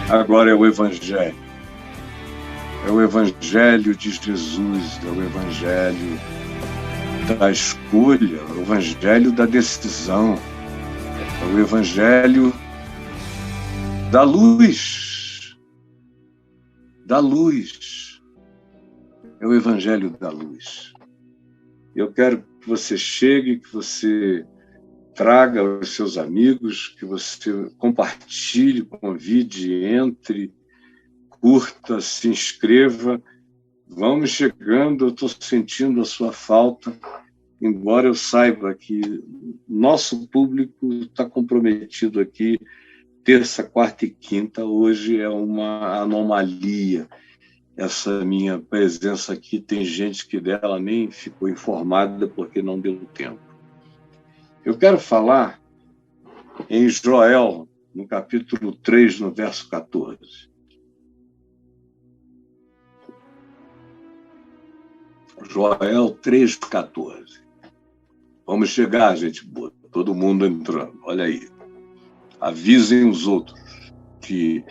Agora é o Evangelho. É o Evangelho de Jesus, é o Evangelho da escolha, é o Evangelho da decisão, é o Evangelho da luz. Da luz. É o Evangelho da luz. Eu quero que você chegue, que você traga aos seus amigos, que você compartilhe, convide, entre, curta, se inscreva. Vamos chegando, eu estou sentindo a sua falta, embora eu saiba que nosso público está comprometido aqui terça, quarta e quinta. Hoje é uma anomalia essa minha presença aqui. Tem gente que dela nem ficou informada porque não deu tempo. Eu quero falar em Joel, no capítulo 3, no verso 14. Joel 3,14. Vamos chegar, gente boa. Todo mundo entrando. Olha aí. Avisem os outros que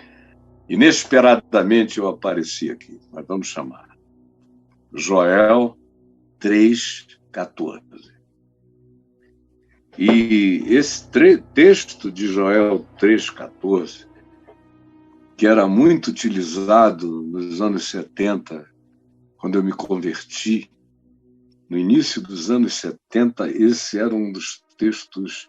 inesperadamente eu apareci aqui. Mas vamos chamar. Joel 3,14. E esse texto de Joel 3,14, que era muito utilizado nos anos 70, quando eu me converti, no início dos anos 70, esse era um dos textos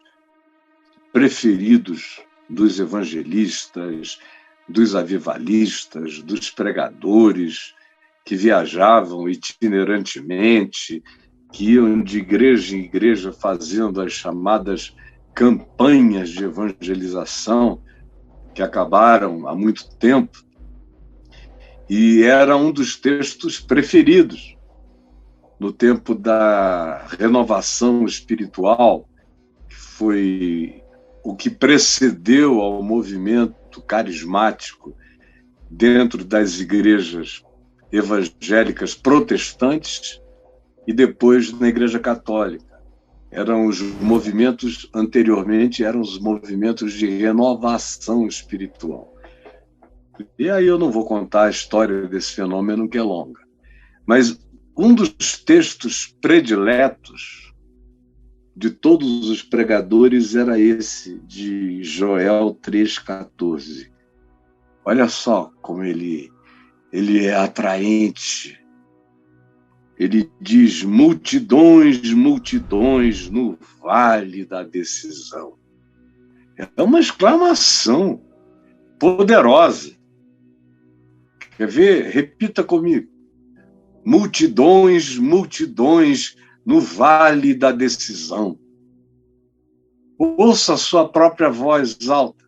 preferidos dos evangelistas, dos avivalistas, dos pregadores que viajavam itinerantemente, que iam de igreja em igreja fazendo as chamadas campanhas de evangelização, que acabaram há muito tempo, e era um dos textos preferidos no tempo da renovação espiritual, que foi o que precedeu ao movimento carismático dentro das igrejas evangélicas protestantes e depois na Igreja Católica. Eram os movimentos, anteriormente, eram os movimentos de renovação espiritual. E aí eu não vou contar a história desse fenômeno, que é longa. Mas um dos textos prediletos de todos os pregadores era esse, de Joel 3,14. Olha só como ele é atraente. Ele diz: multidões, multidões no vale da decisão. É uma exclamação poderosa. Quer ver? Repita comigo. Multidões, multidões no vale da decisão. Ouça a sua própria voz alta.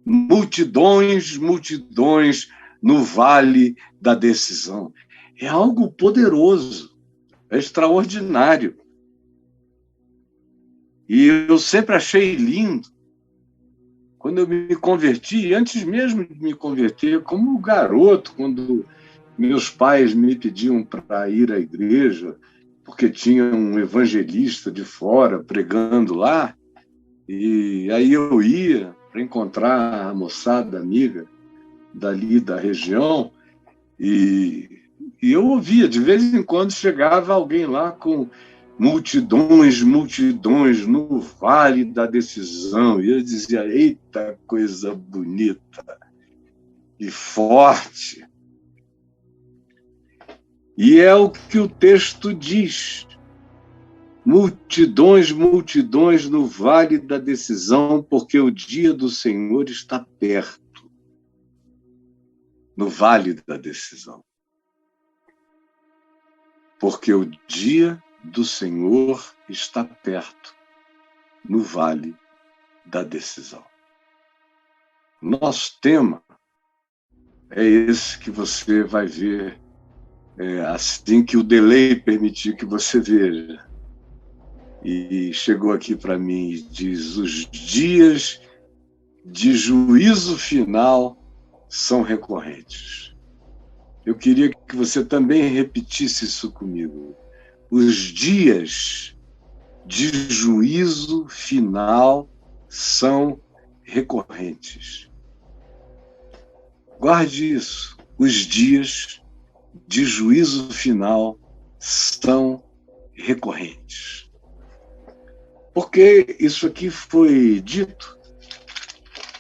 Multidões, multidões no vale da decisão. É algo poderoso, é extraordinário. E eu sempre achei lindo. Quando eu me converti, antes mesmo de me converter, como garoto, quando meus pais me pediam para ir à igreja, porque tinha um evangelista de fora pregando lá, e aí eu ia para encontrar a moçada amiga dali da região, e eu ouvia, de vez em quando chegava alguém lá com multidões, multidões no vale da decisão, e eu dizia: eita, coisa bonita e forte. E é o que o texto diz: multidões, multidões no vale da decisão, porque o dia do Senhor está perto. No vale da decisão. Porque o dia do Senhor está perto, no vale da decisão. Nosso tema é esse que você vai ver assim que o delay permitir que você veja. E chegou aqui para mim e diz: os dias de juízo final são recorrentes. Eu queria que você também repetisse isso comigo. Os dias de juízo final são recorrentes. Guarde isso. Os dias de juízo final são recorrentes. Porque isso aqui foi dito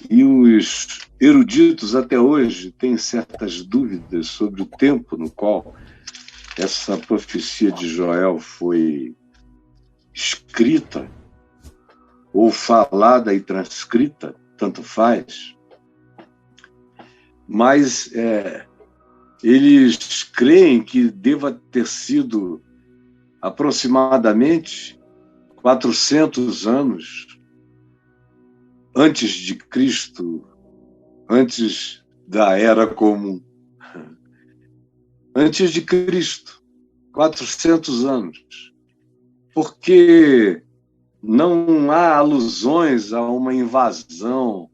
e os eruditos até hoje têm certas dúvidas sobre o tempo no qual essa profecia de Joel foi escrita ou falada e transcrita, tanto faz, mas eles creem que deva ter sido aproximadamente 400 anos antes de Cristo, antes da Era Comum. Antes de Cristo, 400 anos. Porque não há alusões a uma invasão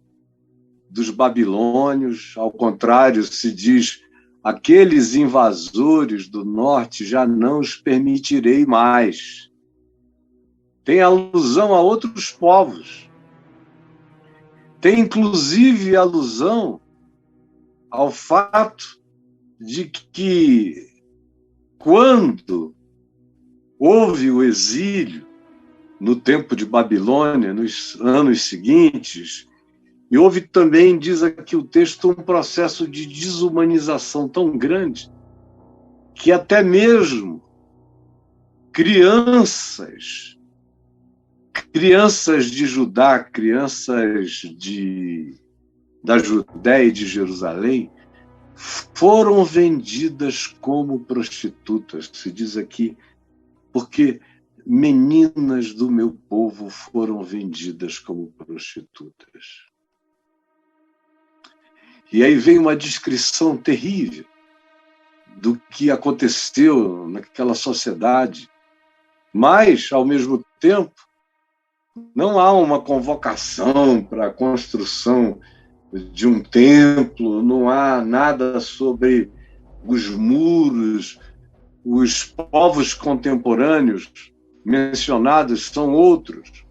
dos babilônios, ao contrário, se diz: aqueles invasores do norte já não os permitirei mais. Tem alusão a outros povos. Tem, inclusive, alusão ao fato de que, quando houve o exílio no tempo de Babilônia, nos anos seguintes, e houve também, diz aqui o texto, um processo de desumanização tão grande que até mesmo crianças de Judá, crianças da Judéia e de Jerusalém, foram vendidas como prostitutas. Se diz aqui, porque meninas do meu povo foram vendidas como prostitutas. E aí vem uma descrição terrível do que aconteceu naquela sociedade, mas, ao mesmo tempo, não há uma convocação para a construção de um templo, não há nada sobre os muros. Os povos contemporâneos mencionados são outros.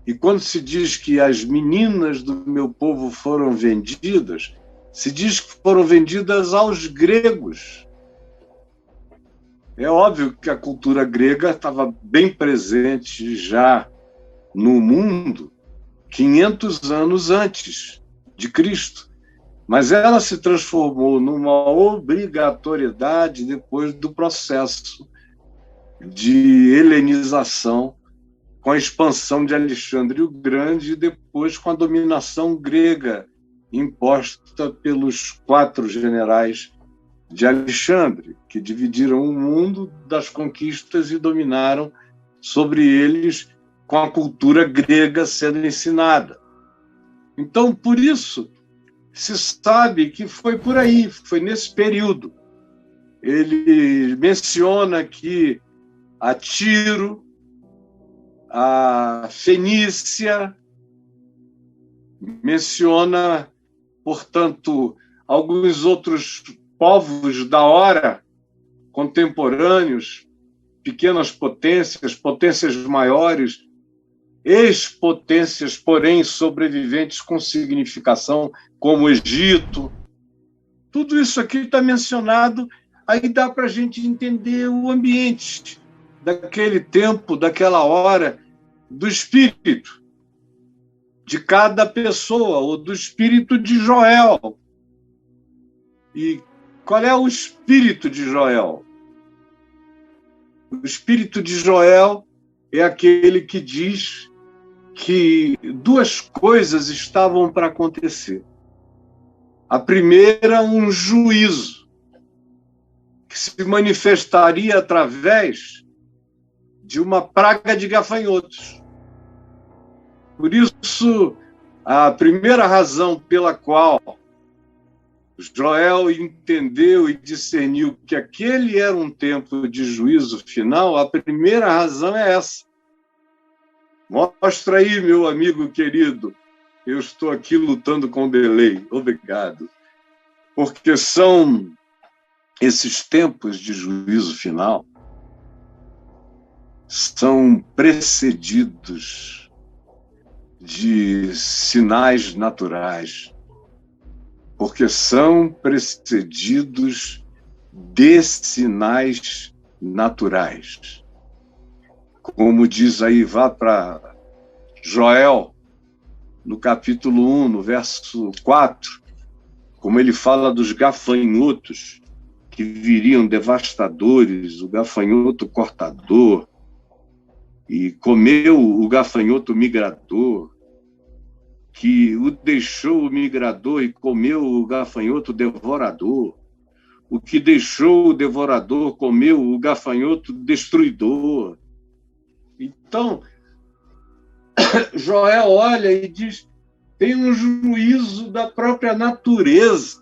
E quando se diz que as meninas do meu povo foram vendidas, se diz que foram vendidas aos gregos. É óbvio que a cultura grega estava bem presente já no mundo 500 anos antes de Cristo, mas ela se transformou numa obrigatoriedade depois do processo de helenização, com a expansão de Alexandre o Grande e depois com a dominação grega imposta pelos 4 generais de Alexandre, que dividiram o mundo das conquistas e dominaram sobre eles com a cultura grega sendo ensinada. Então, por isso, se sabe que foi por aí, foi nesse período. Ele menciona que a Tiro, a Fenícia, menciona, portanto, alguns outros povos da hora, contemporâneos, pequenas potências, potências maiores, ex-potências, porém sobreviventes com significação, como o Egito. Tudo isso aqui está mencionado, aí dá para a gente entender o ambiente daquele tempo, daquela hora, do espírito de cada pessoa, ou do espírito de Joel. E qual é o espírito de Joel? O espírito de Joel é aquele que diz que 2 coisas estavam para acontecer. A primeira, um juízo, que se manifestaria através de uma praga de gafanhotos. Por isso, a primeira razão pela qual Joel entendeu e discerniu que aquele era um tempo de juízo final, a primeira razão é essa. Mostra aí, meu amigo querido, eu estou aqui lutando com delay. Obrigado. Porque são esses tempos de juízo final são precedidos de sinais naturais. porque são precedidos de sinais naturais. Como diz aí, vá para Joel, no capítulo 1, no verso 4, como ele fala dos gafanhotos que viriam devastadores, o gafanhoto cortador, e comeu o gafanhoto migrador, que o deixou o migrador e comeu o gafanhoto devorador, o que deixou o devorador comeu o gafanhoto destruidor. Então, Joel olha e diz, tem um juízo da própria natureza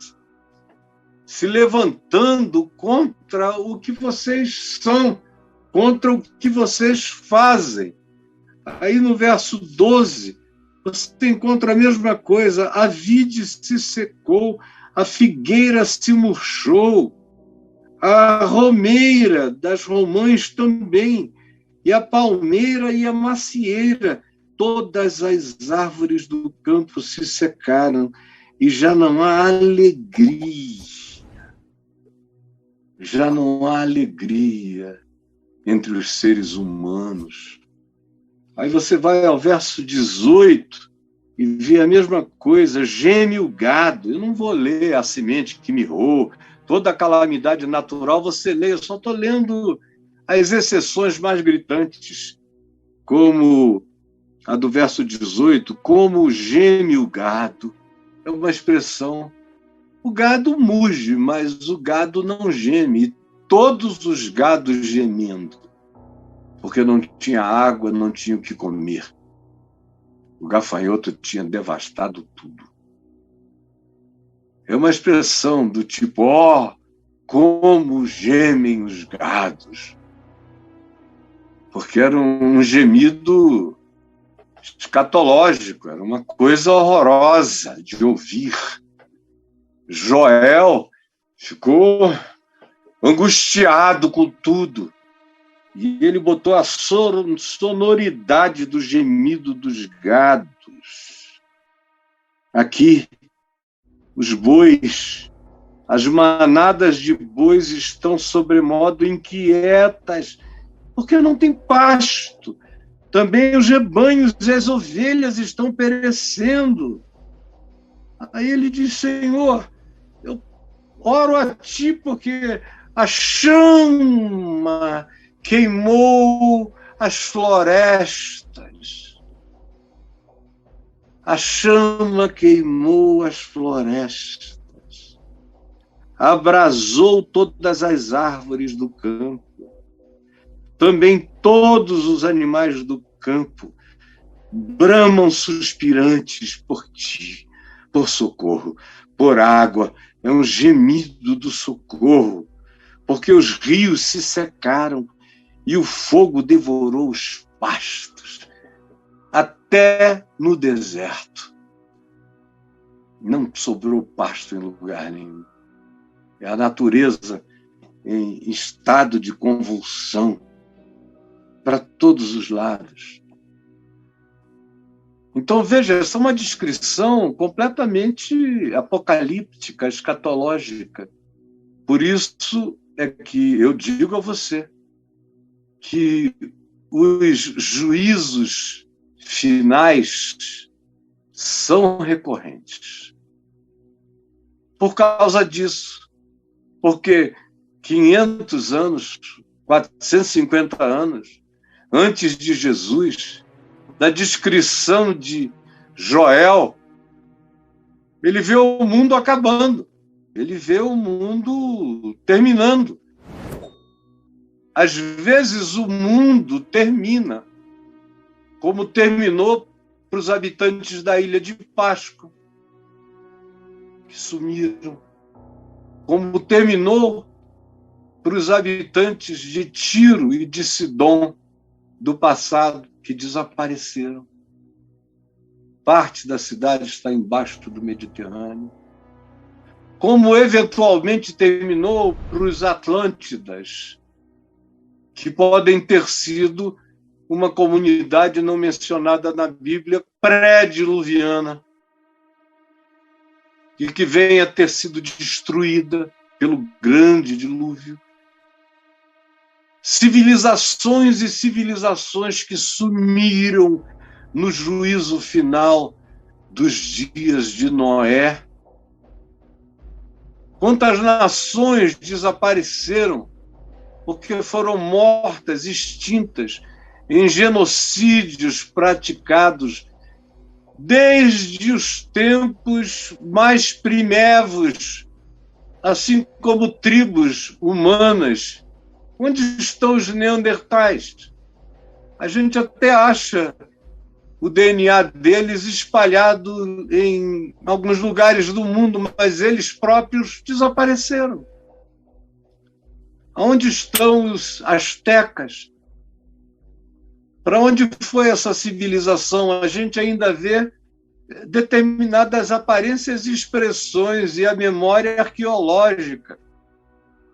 se levantando contra o que vocês são, contra o que vocês fazem. Aí no verso 12, você encontra a mesma coisa, a vide se secou, a figueira se murchou, a romeira das romãs também, e a palmeira e a macieira, todas as árvores do campo se secaram, e já não há alegria. Já não há alegria entre os seres humanos. Aí você vai ao verso 18 e vê a mesma coisa, geme o gado. Eu não vou ler a semente que mirrou, toda a calamidade natural você lê, eu só estou lendo as exceções mais gritantes, como a do verso 18, como geme o gado. É uma expressão. O gado muge, mas o gado não geme. E todos os gados gemendo, porque não tinha água, não tinha o que comer. O gafanhoto tinha devastado tudo. É uma expressão do tipo, como gemem os gados. Porque era um gemido escatológico, era uma coisa horrorosa de ouvir. Joel ficou angustiado com tudo. E ele botou a sonoridade do gemido dos gados. Aqui, os bois, as manadas de bois estão sobremodo inquietas, porque não tem pasto. Também os rebanhos e as ovelhas estão perecendo. Aí ele diz, Senhor, eu oro a ti porque a chama queimou as florestas. A chama queimou as florestas. Abrasou todas as árvores do campo. Também todos os animais do campo bramam suspirantes por ti, por socorro, por água. É um gemido do socorro, porque os rios se secaram e o fogo devorou os pastos, até no deserto. Não sobrou pasto em lugar nenhum. É a natureza em estado de convulsão para todos os lados. Então, veja, essa é uma descrição completamente apocalíptica, escatológica. Por isso é que eu digo a você que os juízos finais são recorrentes. Por causa disso, porque 500 anos, 450 anos antes de Jesus, na descrição de Joel, ele vê o mundo acabando, ele vê o mundo terminando. Às vezes o mundo termina, como terminou para os habitantes da ilha de Páscoa, que sumiram, como terminou para os habitantes de Tiro e de Sidom do passado, que desapareceram. Parte da cidade está embaixo do Mediterrâneo. Como eventualmente terminou para os Atlântidas, que podem ter sido uma comunidade não mencionada na Bíblia pré-diluviana, e que venha a ter sido destruída pelo grande dilúvio. Civilizações e civilizações que sumiram no juízo final dos dias de Noé. Quantas nações desapareceram porque foram mortas, extintas, em genocídios praticados desde os tempos mais primevos, assim como tribos humanas. Onde estão os neandertais? A gente até acha o DNA deles espalhado em alguns lugares do mundo, mas eles próprios desapareceram. Onde estão os astecas? Para onde foi essa civilização? A gente ainda vê determinadas aparências e expressões e a memória arqueológica,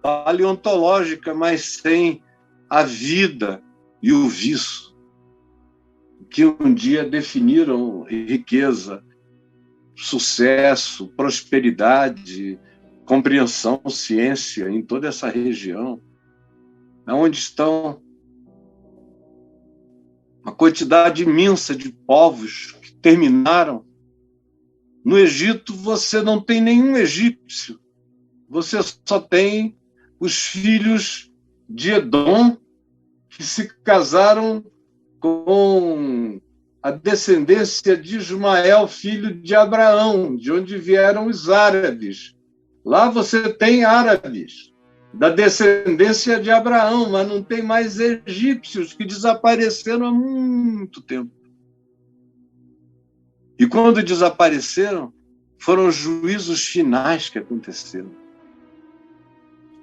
paleontológica, mas sem a vida e o viço, que um dia definiram riqueza, sucesso, prosperidade, compreensão, ciência em toda essa região. Onde estão uma quantidade imensa de povos que terminaram. No Egito, você não tem nenhum egípcio. Você só tem os filhos de Edom, que se casaram com a descendência de Ismael, filho de Abraão, de onde vieram os árabes. Lá você tem árabes, da descendência de Abraão, mas não tem mais egípcios, que desapareceram há muito tempo. E quando desapareceram, foram os juízos finais que aconteceram.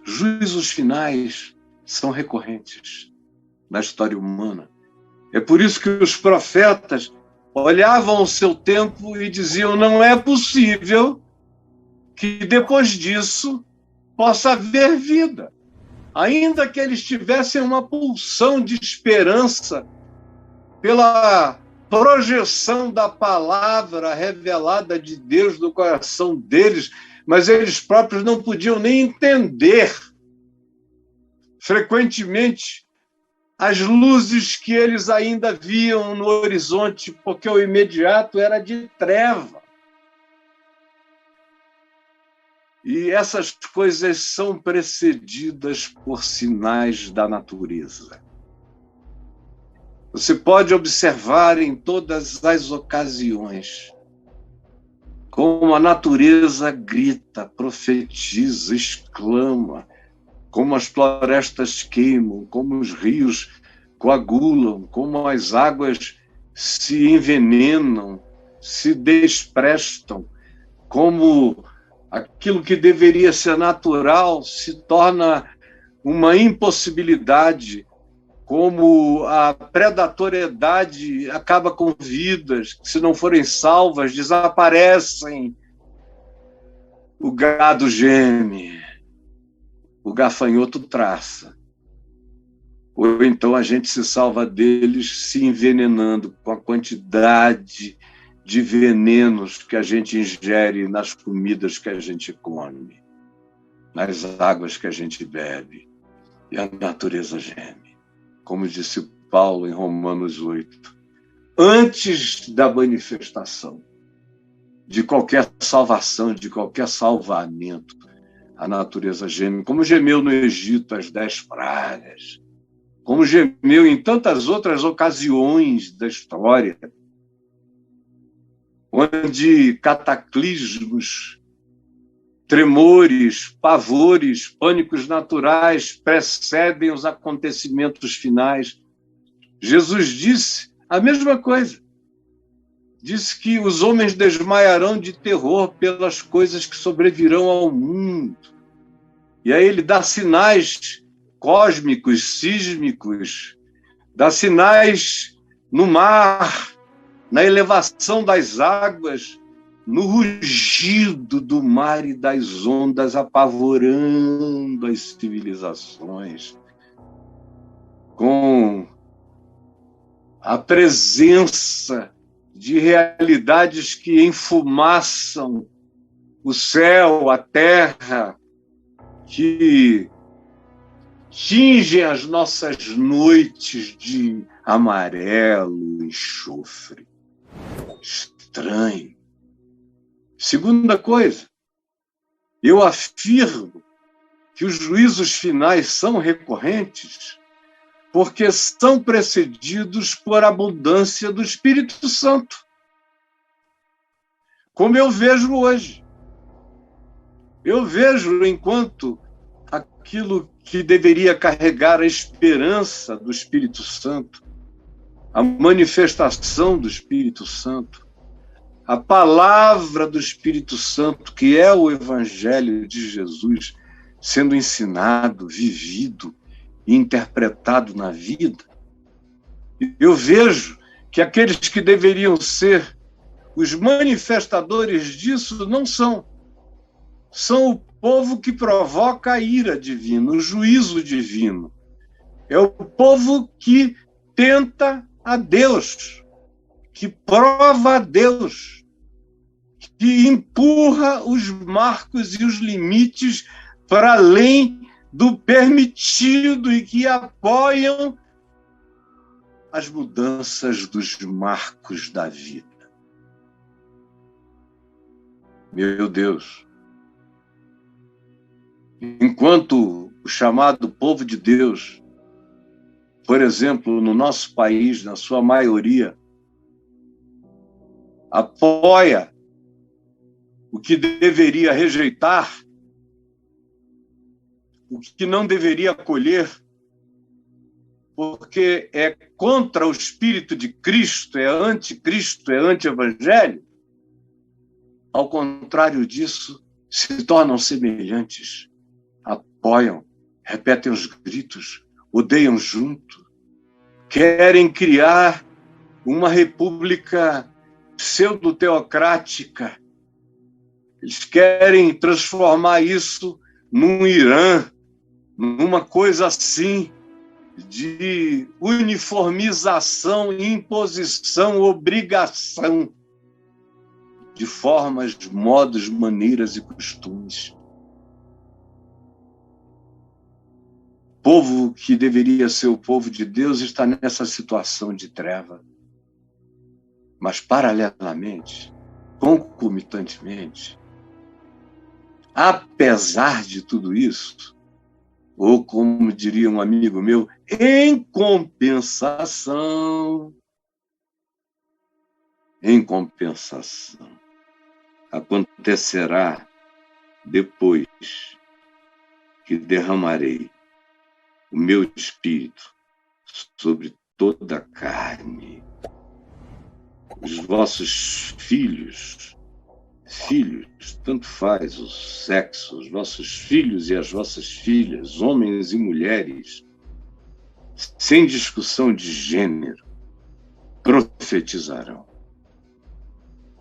Juízos finais são recorrentes na história humana. É por isso que os profetas olhavam o seu tempo e diziam: não é possível que depois disso possa haver vida. Ainda que eles tivessem uma pulsão de esperança pela projeção da palavra revelada de Deus no coração deles, mas eles próprios não podiam nem entender, frequentemente, as luzes que eles ainda viam no horizonte, porque o imediato era de treva. E essas coisas são precedidas por sinais da natureza. Você pode observar em todas as ocasiões como a natureza grita, profetiza, exclama, como as florestas queimam, como os rios coagulam, como as águas se envenenam, se desprestam, como aquilo que deveria ser natural se torna uma impossibilidade, como a predatoriedade acaba com vidas que, se não forem salvas, desaparecem. O gado geme, o gafanhoto traça. Ou então a gente se salva deles se envenenando com a quantidade de venenos que a gente ingere nas comidas que a gente come, nas águas que a gente bebe. E a natureza geme. Como disse Paulo em Romanos 8, antes da manifestação de qualquer salvação, de qualquer salvamento, a natureza geme, como gemeu no Egito as 10 pragas, como gemeu em tantas outras ocasiões da história, onde cataclismos, tremores, pavores, pânicos naturais precedem os acontecimentos finais. Jesus disse a mesma coisa. Disse que os homens desmaiarão de terror pelas coisas que sobrevirão ao mundo. E aí ele dá sinais cósmicos, sísmicos, dá sinais no mar, na elevação das águas, no rugido do mar e das ondas, apavorando as civilizações, com a presença de realidades que enfumaçam o céu, a terra, que tingem as nossas noites de amarelo e enxofre. Estranho. Segunda coisa, eu afirmo que os juízos finais são recorrentes porque são precedidos por abundância do Espírito Santo. Como eu vejo hoje. Eu vejo enquanto aquilo que deveria carregar a esperança do Espírito Santo, a manifestação do Espírito Santo, a palavra do Espírito Santo, que é o Evangelho de Jesus, sendo ensinado, vivido e interpretado na vida. Eu vejo que aqueles que deveriam ser os manifestadores disso não são. São o povo que provoca a ira divina, o juízo divino. É o povo que tenta a Deus, que prova a Deus, que empurra os marcos e os limites para além do permitido e que apoiam as mudanças dos marcos da vida. Meu Deus! Enquanto o chamado povo de Deus, por exemplo, no nosso país, na sua maioria, apoia o que deveria rejeitar, o que não deveria acolher, porque é contra o Espírito de Cristo, é anticristo, é anti-evangelho, ao contrário disso, se tornam semelhantes, apoiam, repetem os gritos, odeiam junto, querem criar uma república pseudo-teocrática. Eles querem transformar isso num Irã, numa coisa assim de uniformização, imposição, obrigação de formas, modos, maneiras e costumes. O povo que deveria ser o povo de Deus está nessa situação de treva. Mas, paralelamente, concomitantemente, apesar de tudo isso, ou como diria um amigo meu, em compensação, acontecerá depois que derramarei o meu espírito sobre toda a carne. Os vossos filhos, tanto faz o sexo, os vossos filhos e as vossas filhas, homens e mulheres, sem discussão de gênero, profetizarão.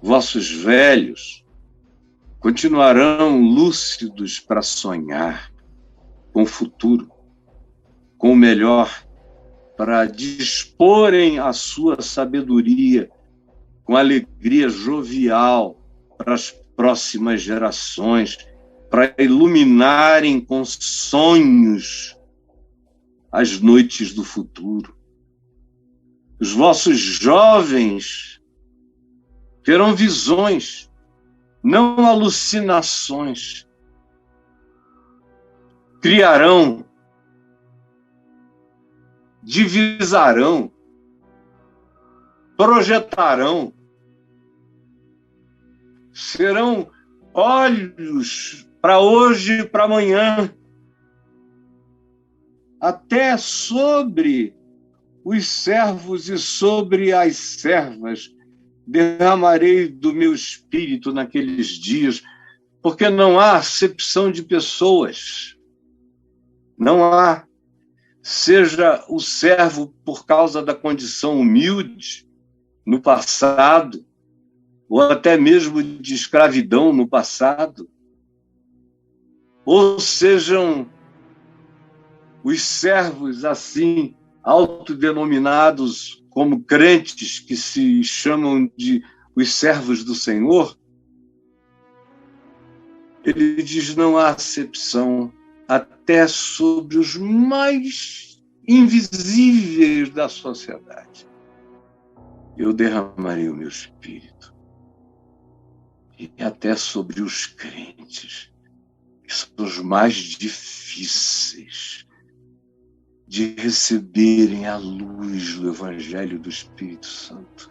Vossos velhos continuarão lúcidos para sonhar com o futuro, com o melhor, para disporem a sua sabedoria com alegria jovial para as próximas gerações, para iluminarem com sonhos as noites do futuro. Os vossos jovens terão visões, não alucinações. Criarão, divisarão, projetarão, serão olhos para hoje e para amanhã, até sobre os servos e sobre as servas derramarei do meu espírito naqueles dias, porque não há acepção de pessoas, não há, seja o servo por causa da condição humilde no passado, ou até mesmo de escravidão no passado, ou sejam os servos assim, autodenominados como crentes que se chamam de os servos do Senhor, Ele diz: não há acepção até sobre os mais invisíveis da sociedade. Eu derramarei o meu espírito. E até sobre os crentes, que são os mais difíceis de receberem a luz do Evangelho do Espírito Santo,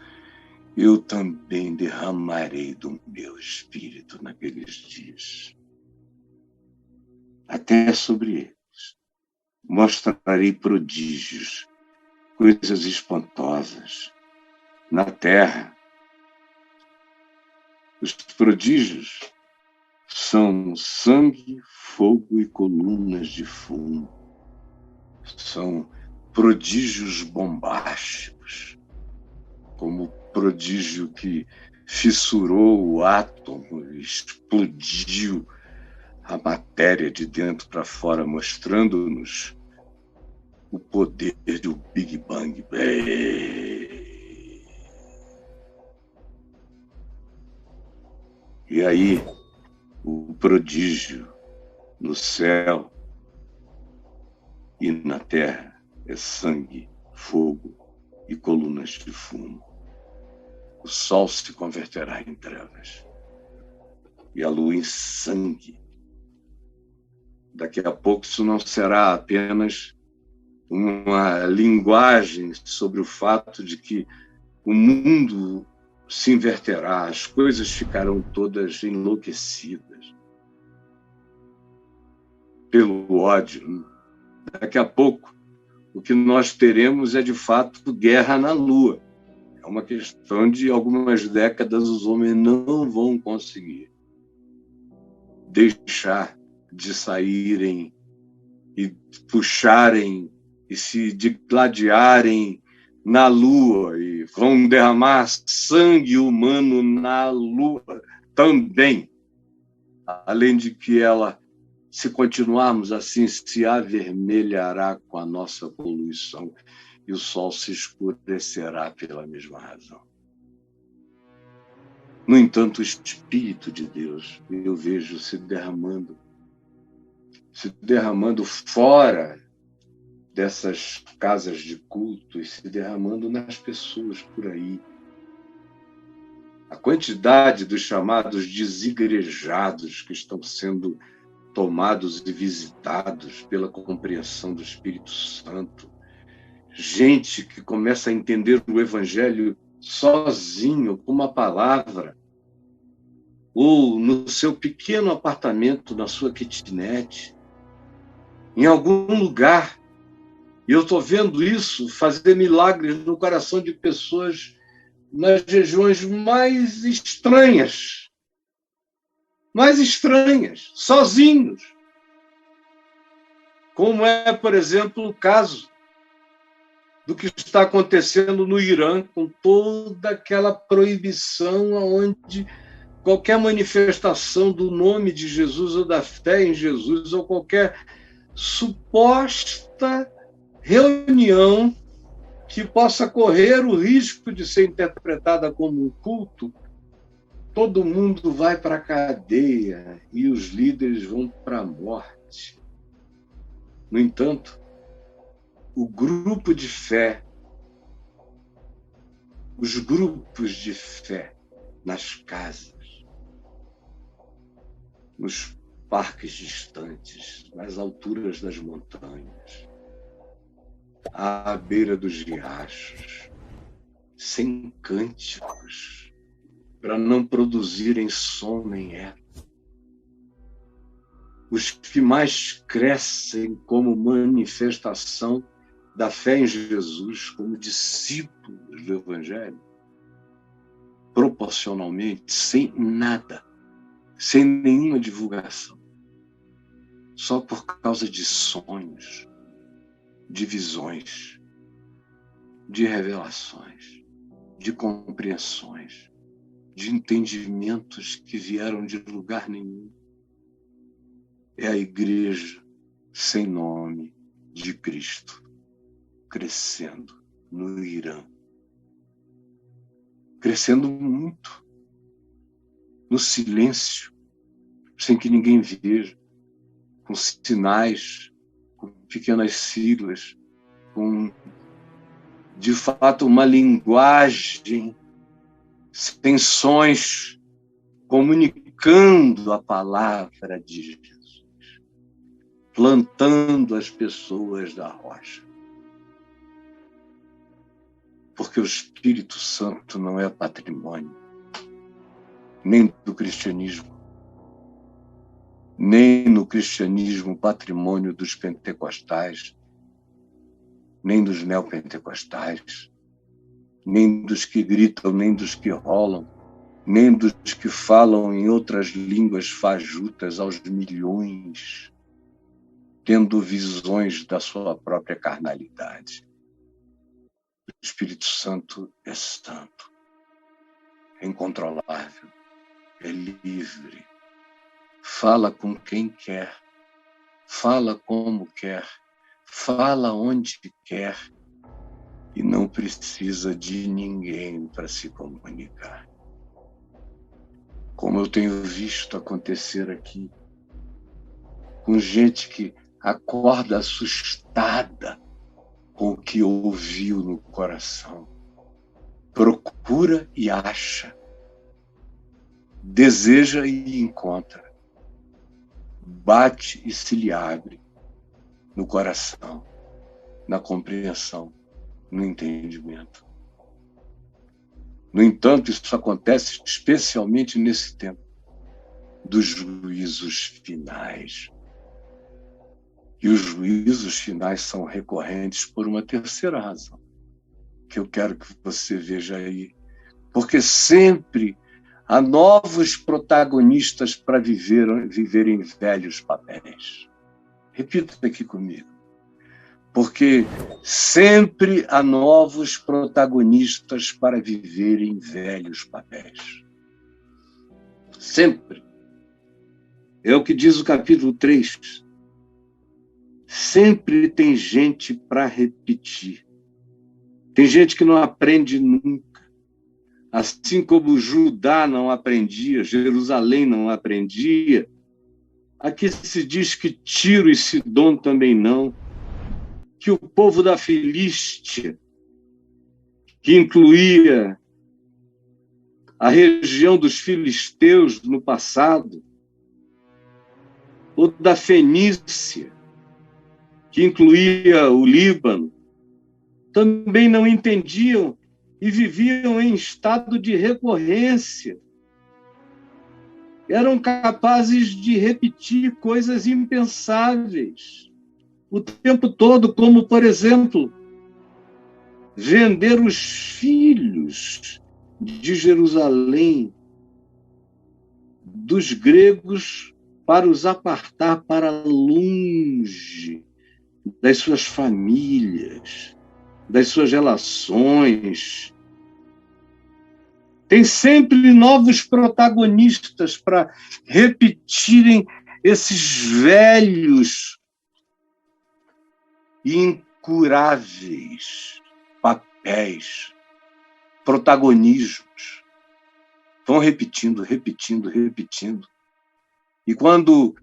eu também derramarei do meu espírito naqueles dias. Até sobre eles mostrarei prodígios, coisas espantosas na terra. Os prodígios são sangue, fogo e colunas de fumo. São prodígios bombásticos, como o prodígio que fissurou o átomo e explodiu a matéria de dentro para fora, mostrando-nos o poder do Big Bang. E aí, o prodígio no céu e na terra é sangue, fogo e colunas de fumo. O sol se converterá em trevas e a lua em sangue. Daqui a pouco isso não será apenas uma linguagem sobre o fato de que o mundo se inverterá, as coisas ficarão todas enlouquecidas pelo ódio. Daqui a pouco, o que nós teremos é, de fato, guerra na Lua. É uma questão de algumas décadas, os homens não vão conseguir deixar de saírem e puxarem e se digladiarem na Lua, e vão derramar sangue humano na Lua também. Além de que ela, se continuarmos assim, se avermelhará com a nossa poluição e o sol se escurecerá pela mesma razão. No entanto, o Espírito de Deus, eu vejo se derramando fora dessas casas de culto e se derramando nas pessoas por aí. A quantidade dos chamados desigrejados que estão sendo tomados e visitados pela compreensão do Espírito Santo. Gente que começa a entender o Evangelho sozinho, com uma palavra, ou no seu pequeno apartamento, na sua kitnet, em algum lugar. E eu estou vendo isso fazer milagres no coração de pessoas nas regiões mais estranhas, sozinhos. Como é, por exemplo, o caso do que está acontecendo no Irã, com toda aquela proibição onde qualquer manifestação do nome de Jesus ou da fé em Jesus ou qualquer suposta reunião que possa correr o risco de ser interpretada como um culto, todo mundo vai para a cadeia e os líderes vão para a morte. No entanto, o grupo de fé, os grupos de fé nas casas, nos parques distantes, nas alturas das montanhas, à beira dos riachos, sem cânticos, para não produzirem som nem eco. Os que mais crescem como manifestação da fé em Jesus, como discípulos do Evangelho, proporcionalmente, sem nada, sem nenhuma divulgação, só por causa de sonhos, de visões, de revelações, de compreensões, de entendimentos que vieram de lugar nenhum. É a igreja sem nome de Cristo, crescendo no Irã, crescendo muito, no silêncio, sem que ninguém veja, com sinais, com pequenas siglas, com, de fato, uma linguagem sem sons, comunicando a palavra de Jesus, plantando as pessoas da rocha. Porque o Espírito Santo não é patrimônio nem do cristianismo, nem no cristianismo patrimônio dos pentecostais, nem dos neopentecostais, nem dos que gritam, nem dos que rolam, nem dos que falam em outras línguas fajutas aos milhões, tendo visões da sua própria carnalidade. O Espírito Santo é santo, é incontrolável, é livre, fala com quem quer, fala como quer, fala onde quer e não precisa de ninguém para se comunicar. Como eu tenho visto acontecer aqui, com gente que acorda assustada com o que ouviu no coração, procura e acha, deseja e encontra, bate e se lhe abre no coração, na compreensão, no entendimento. No entanto, isso acontece especialmente nesse tempo dos juízos finais. E os juízos finais são recorrentes por uma terceira razão, que eu quero que você veja aí. Porque sempre há novos protagonistas para viverem velhos papéis. Repita aqui comigo. Porque sempre há novos protagonistas para viverem velhos papéis. Sempre. É o que diz o capítulo 3. Sempre tem gente para repetir. Tem gente que não aprende nunca. Assim como Judá não aprendia, Jerusalém não aprendia, aqui se diz que Tiro e Sidom também não, que o povo da Filístia, que incluía a região dos filisteus no passado, ou da Fenícia, que incluía o Líbano, também não entendiam e viviam em estado de recorrência. Eram capazes de repetir coisas impensáveis o tempo todo, como, por exemplo, vender os filhos de Jerusalém dos gregos para os apartar para longe das suas famílias, das suas relações. Tem sempre novos protagonistas para repetirem esses velhos e incuráveis papéis, protagonismos. Vão repetindo, repetindo, repetindo. E quando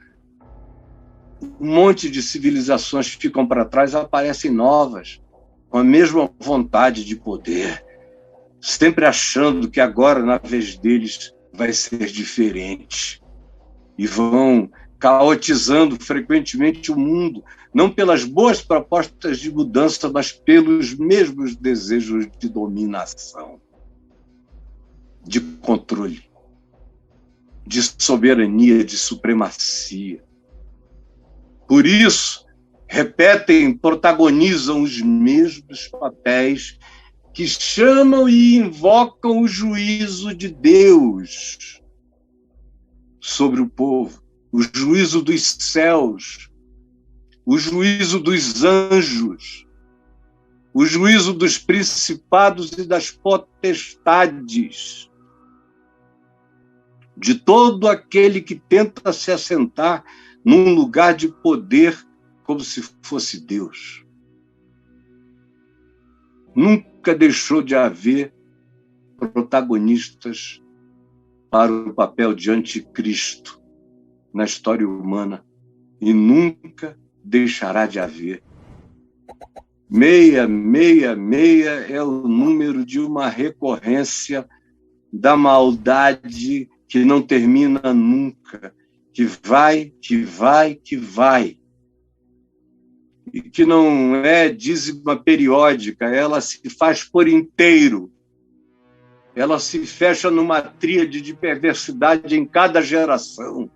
um monte de civilizações ficam para trás, aparecem novas, com a mesma vontade de poder, sempre achando que agora, na vez deles, vai ser diferente. E vão caotizando frequentemente o mundo, não pelas boas propostas de mudança, mas pelos mesmos desejos de dominação, de controle, de soberania, de supremacia. Por isso, repetem, protagonizam os mesmos papéis que chamam e invocam o juízo de Deus sobre o povo, o juízo dos céus, o juízo dos anjos, o juízo dos principados e das potestades, de todo aquele que tenta se assentar num lugar de poder como se fosse Deus. Nunca deixou de haver protagonistas para o papel de anticristo, na história humana e nunca deixará de haver. 666 é o número de uma recorrência da maldade que não termina nunca, que vai, que vai, que vai. E que não é dízima periódica, ela se faz por inteiro. Ela se fecha numa tríade de perversidade em cada geração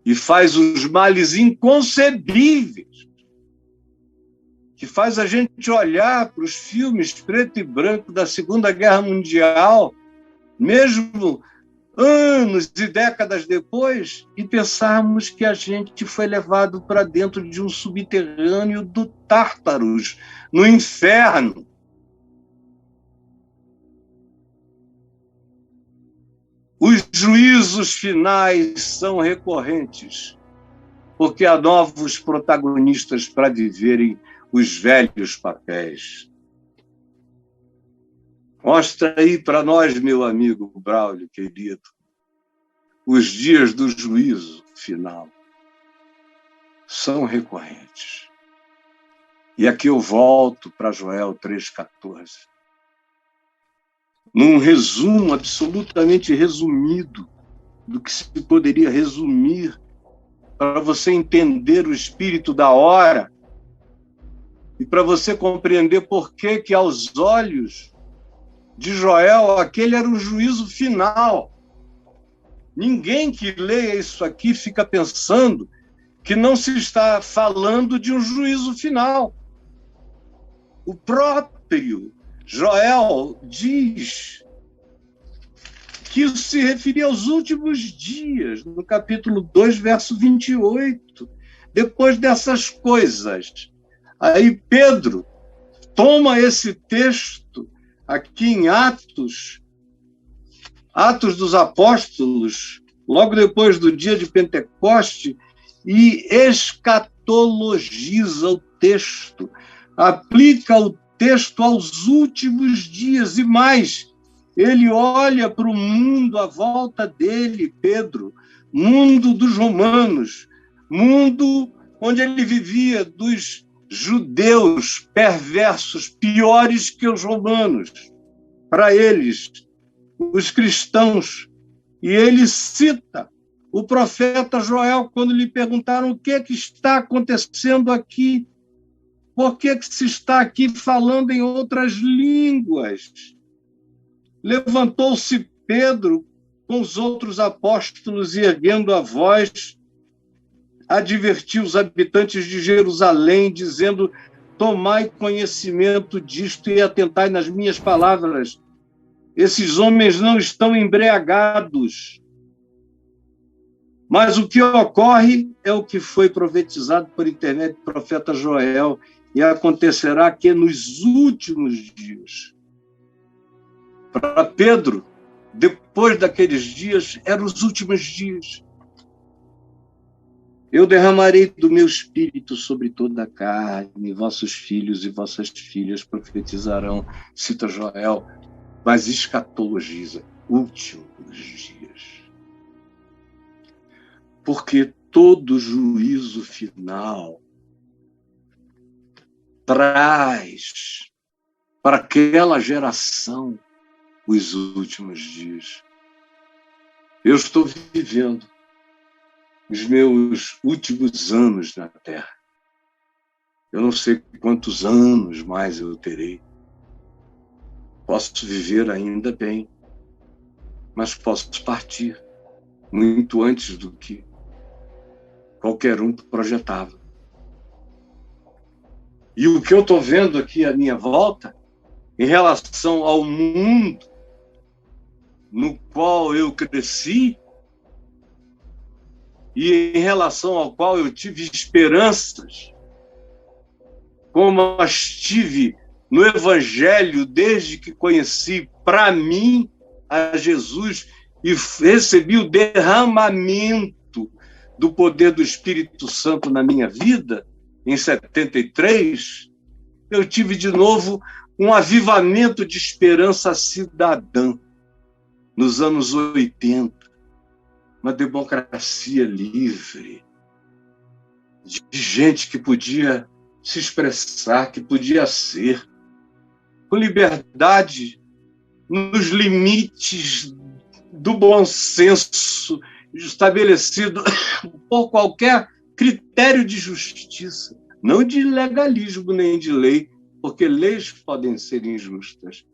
e faz os males inconcebíveis, que faz a gente olhar para os filmes preto e branco da Segunda Guerra Mundial, mesmo anos e décadas depois, e pensarmos que a gente foi levado para dentro de um subterrâneo do Tártaros, no inferno. Os juízos finais são recorrentes, porque há novos protagonistas para viverem os velhos papéis. Mostra aí para nós, meu amigo Braulio, querido, os dias do juízo final são recorrentes. E aqui eu volto para Joel 3,14. Num resumo absolutamente resumido do que se poderia resumir para você entender o espírito da hora e para você compreender por que aos olhos de Joel, aquele era o juízo final. Ninguém que leia isso aqui fica pensando que não se está falando de um juízo final. O próprio Joel diz que isso se referia aos últimos dias, no capítulo 2, verso 28. Depois dessas coisas, aí Pedro toma esse texto aqui em Atos dos Apóstolos, logo depois do dia de Pentecoste, e escatologiza o texto, aplica o texto aos últimos dias e mais. Ele olha para o mundo à volta dele, Pedro, mundo dos romanos, mundo onde ele vivia, dos judeus perversos, piores que os romanos, para eles, os cristãos. E ele cita o profeta Joel quando lhe perguntaram o que está acontecendo aqui, por que se está aqui falando em outras línguas. Levantou-se Pedro com os outros apóstolos e, erguendo a voz, advertiu os habitantes de Jerusalém, dizendo: tomai conhecimento disto e atentai nas minhas palavras. Esses homens não estão embriagados. Mas o que ocorre é o que foi profetizado por intermédio do profeta Joel, e acontecerá que nos últimos dias. Para Pedro, depois daqueles dias, eram os últimos dias. Eu derramarei do meu espírito sobre toda a carne, vossos filhos e vossas filhas profetizarão, cita Joel, mas escatologiza, últimos dias. Porque todo juízo final traz para aquela geração os últimos dias. Eu estou vivendo os meus últimos anos na Terra. Eu não sei quantos anos mais eu terei. Posso viver ainda bem, mas posso partir muito antes do que qualquer um projetava. E o que eu estou vendo aqui à minha volta, em relação ao mundo no qual eu cresci, e em relação ao qual eu tive esperanças, como as tive no Evangelho desde que conheci para mim a Jesus e recebi o derramamento do poder do Espírito Santo na minha vida, em 73, eu tive de novo um avivamento de esperança cidadã nos anos 80. uma democracia livre, de gente que podia se expressar, que podia ser, com liberdade, nos limites do bom senso estabelecido por qualquer critério de justiça, não de legalismo nem de lei, porque leis podem ser injustas,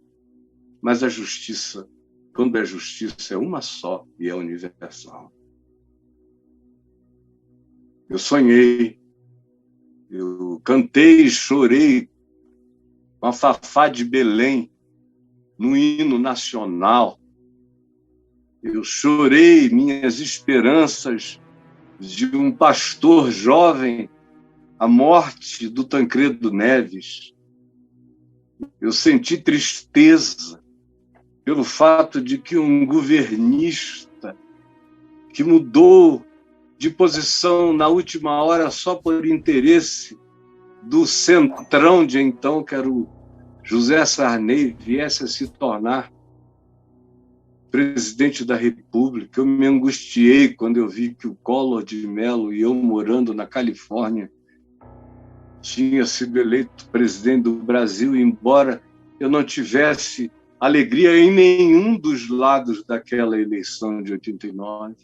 mas a justiça, quando é justiça, é uma só e é universal. Eu sonhei, eu cantei e chorei com a Fafá de Belém no hino nacional. Eu chorei minhas esperanças de um pastor jovem, a morte do Tancredo Neves. Eu senti tristeza pelo fato de que um governista que mudou de posição na última hora só por interesse do centrão de então, que era o José Sarney, viesse a se tornar presidente da República. Eu me angustiei quando eu vi que o Collor de Mello e eu morando na Califórnia tinha sido eleito presidente do Brasil, embora eu não tivesse alegria em nenhum dos lados daquela eleição de 89.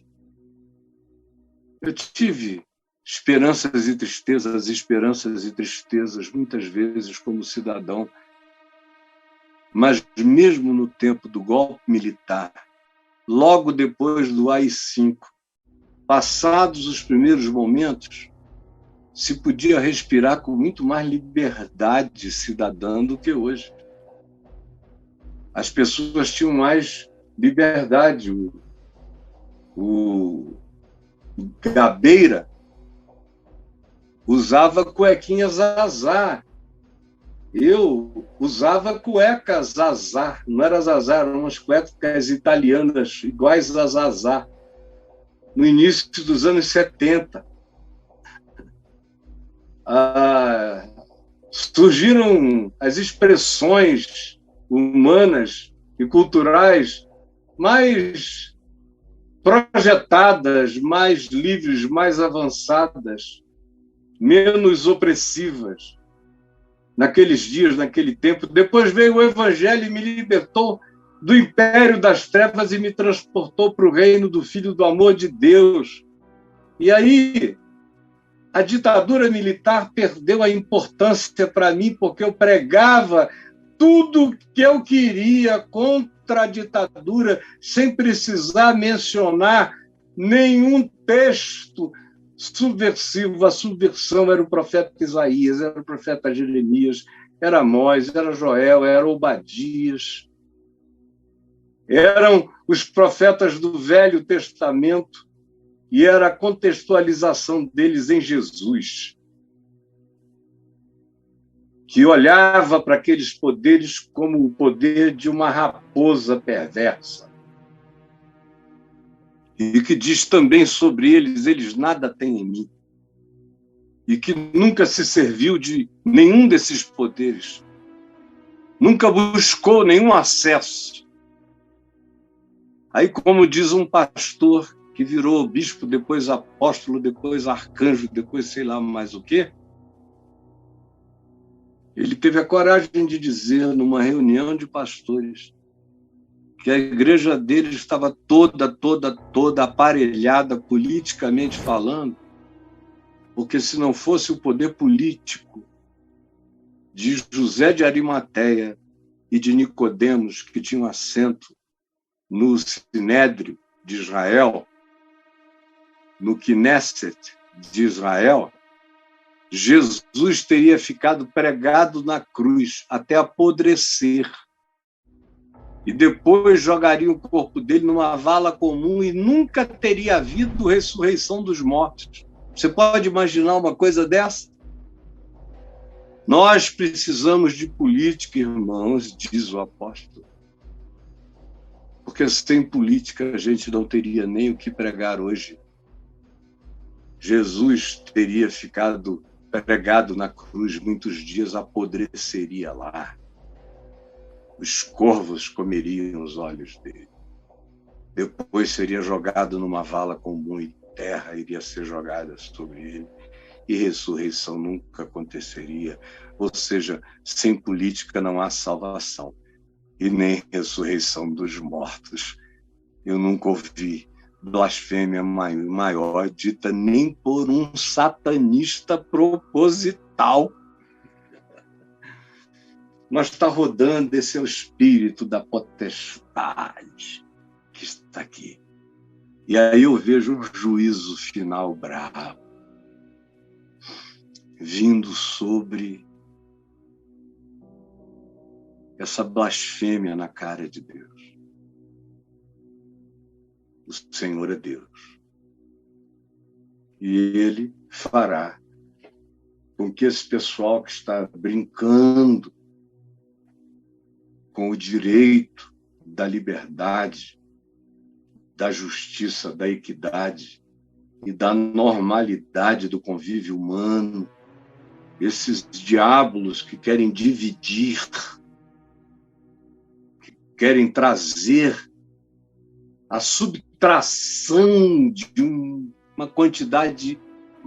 Eu tive esperanças e tristezas, muitas vezes como cidadão, mas mesmo no tempo do golpe militar, logo depois do AI-5, passados os primeiros momentos, se podia respirar com muito mais liberdade cidadã do que hoje. As pessoas tinham mais liberdade. O Gabeira usava cuequinha Zazá. Eu usava cueca Zazá. Não era Zazá, eram umas cuecas italianas iguais a Zazá, no início dos anos 70. Surgiram as expressões humanas e culturais mais projetadas, mais livres, mais avançadas, menos opressivas. Naqueles dias, naquele tempo. Depois veio o Evangelho e me libertou do império das trevas e me transportou para o reino do Filho do amor de Deus. E aí, a ditadura militar perdeu a importância para mim, porque eu pregava tudo que eu queria contra a ditadura, sem precisar mencionar nenhum texto subversivo. A subversão era o profeta Isaías, era o profeta Jeremias, era Amós, era Joel, era Obadias. Eram os profetas do Velho Testamento e era a contextualização deles em Jesus, que olhava para aqueles poderes como o poder de uma raposa perversa. E que diz também sobre eles: eles nada têm em mim. E que nunca se serviu de nenhum desses poderes. Nunca buscou nenhum acesso. Aí, como diz um pastor que virou bispo, depois apóstolo, depois arcanjo, depois sei lá mais o quê, ele teve a coragem de dizer numa reunião de pastores que a igreja dele estava toda aparelhada, politicamente falando, porque se não fosse o poder político de José de Arimateia e de Nicodemos, que tinham assento no Sinédrio de Israel, no Knesset de Israel, Jesus teria ficado pregado na cruz até apodrecer. E depois jogaria o corpo dele numa vala comum e nunca teria havido ressurreição dos mortos. Você pode imaginar uma coisa dessa? Nós precisamos de política, irmãos, diz o apóstolo. Porque sem política a gente não teria nem o que pregar hoje. Jesus teria ficado pregado na cruz, muitos dias apodreceria lá. Os corvos comeriam os olhos dele. depois seria jogado numa vala comum e terra iria ser jogada sobre ele, e ressurreição nunca aconteceria. Ou seja, sem política não há salvação, e nem ressurreição dos mortos. Eu nunca ouvi blasfêmia maior dita nem por um satanista proposital. Mas está rodando, esse é o espírito da potestade que está aqui. E aí eu vejo um juízo final bravo vindo sobre essa blasfêmia na cara de Deus. O Senhor é Deus. E Ele fará com que esse pessoal que está brincando com o direito da liberdade, da justiça, da equidade e da normalidade do convívio humano, esses diabos que querem dividir, que querem trazer a subtração de uma quantidade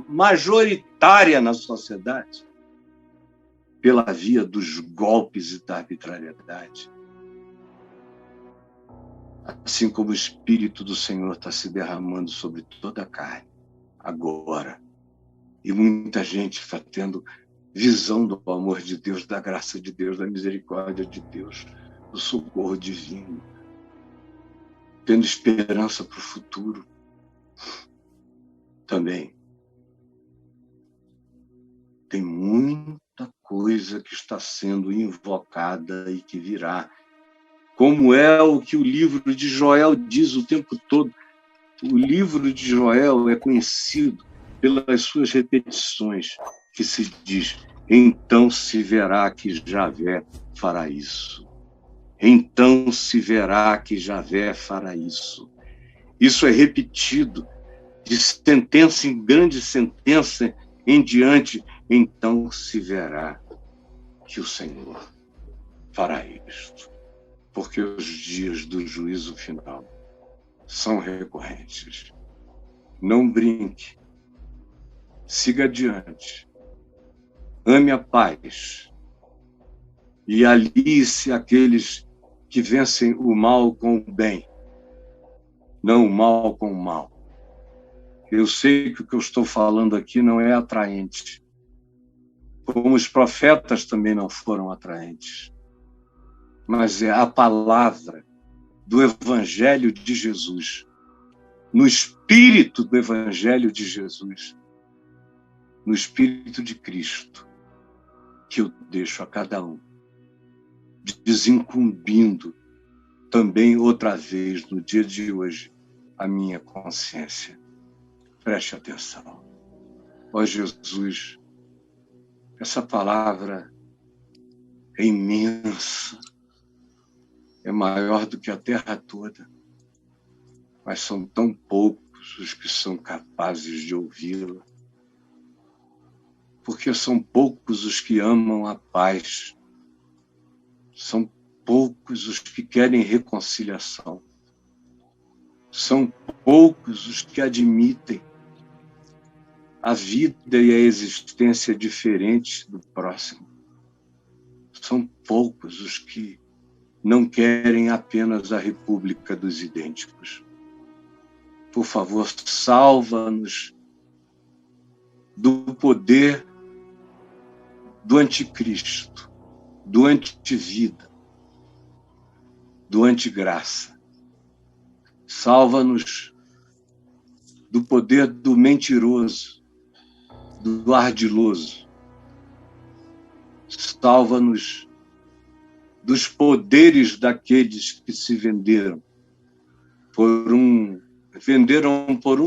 majoritária na sociedade pela via dos golpes e da arbitrariedade. Assim como o Espírito do Senhor está se derramando sobre toda a carne, agora. E muita gente está tendo visão do amor de Deus, da graça de Deus, da misericórdia de Deus, do socorro divino, tendo esperança para o futuro também. Tem muita coisa que está sendo invocada e que virá. Como é o que o livro de Joel diz o tempo todo. O livro de Joel é conhecido pelas suas repetições, que se diz: então se verá que Javé fará isso. Então se verá que Javé fará isso. Isso é repetido de sentença em grande sentença em diante. Então se verá que o Senhor fará isto. Porque os dias do juízo final são recorrentes. Não brinque. Siga adiante. Ame a paz. E alie-se àqueles que vencem o mal com o bem, não o mal com o mal. Eu sei que o que eu estou falando aqui não é atraente, como os profetas também não foram atraentes, mas é a palavra do Evangelho de Jesus, no espírito do Evangelho de Jesus, no espírito de Cristo, que eu deixo a cada um, desincumbindo também outra vez, no dia de hoje, a minha consciência. Preste atenção. Ó Jesus, essa palavra é imensa, é maior do que a terra toda, mas são tão poucos os que são capazes de ouvi-la, porque são poucos os que amam a paz, são poucos os que querem reconciliação, são poucos os que admitem a vida e a existência diferente do próximo, são poucos os que não querem apenas a república dos idênticos. Por favor, salva-nos do poder do anticristo, do antivida, do antigraça. Salva-nos do poder do mentiroso, do ardiloso. Salva-nos dos poderes daqueles que se venderam por um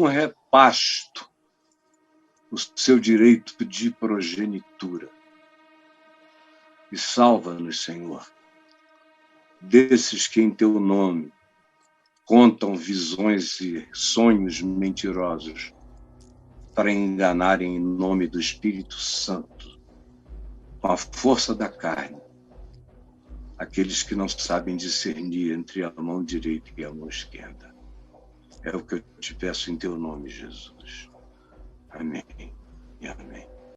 repasto o seu direito de progenitura. E salva-nos, Senhor, desses que em teu nome contam visões e sonhos mentirosos para enganarem em nome do Espírito Santo, com a força da carne, aqueles que não sabem discernir entre a mão direita e a mão esquerda. É o que eu te peço em teu nome, Jesus. Amém.